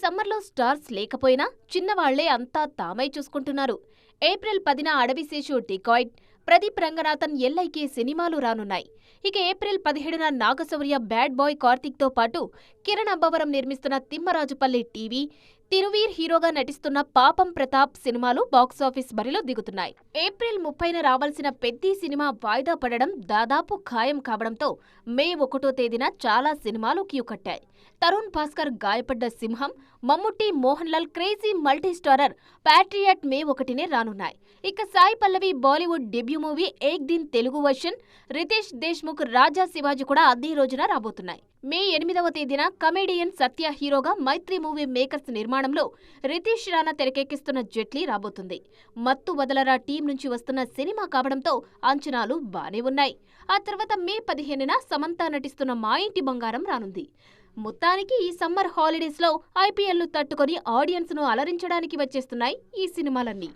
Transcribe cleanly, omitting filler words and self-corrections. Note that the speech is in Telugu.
సమ్మర్లో స్టార్స్ లేకపోయినా చిన్నవాళ్లే అంతా తామై చూసుకుంటున్నారు. ఏప్రిల్ 10న అడవిశేషు డికాయిడ్, ప్రదీప్ రంగనాథన్ ఎల్ఐకి సినిమాలు రానున్నాయి. ఇక ఏప్రిల్ 17న నాగశౌర్య బ్యాడ్ బాయ్ కార్తీక్తో పాటు కిరణ్ అబ్బవరం నిర్మిస్తున్న తిమ్మరాజుపల్లి టీవీ, తిరువీర్ హీరోగా నటిస్తున్న పాపం ప్రతాప్ సినిమాలు బాక్సాఫీస్ బరిలో దిగుతున్నాయి. ఏప్రిల్ 30న రావాల్సిన పెద్ది సినిమా వాయిదా పడడం దాదాపు ఖాయం కావడంతో మే 1వ తేదీన చాలా సినిమాలు క్యూ కట్టాయి. తరుణ్ భాస్కర్ గాయపడ్డ సింహం, Mammootty Mohan Lal crazy multi starrer Patriot May 1నే రానున్నాయి. ఇక Sai Pallavi Bollywood debut movie Ek Din Telugu version, Riteish Deshmukh Raja Shivaji కూడా అదే రోజున రాబోతున్నాయి. మే 8వ తేదీన కమెడియన్ సత్య హీరోగా మైత్రి మూవీ మేకర్స్ నిర్మాణంలో రితేష్ రాణా తెరకెక్కిస్తున్న జెట్లీ రాబోతుంది. మత్తు వదలరా టీం నుంచి వస్తున్న సినిమా కావడంతో అంచనాలు బానే ఉన్నాయి. ఆ తర్వాత మే 15న సమంత నటిస్తున్న మా ఇంటి బంగారం రానుంది. మొత్తానికి ఈ సమ్మర్ హాలిడేస్ లో ఐపీఎల్ ను తట్టుకొని ఆడియన్స్ ను అలరించడానికి వచ్చేస్తున్నాయి ఈ సినిమాలన్నీ.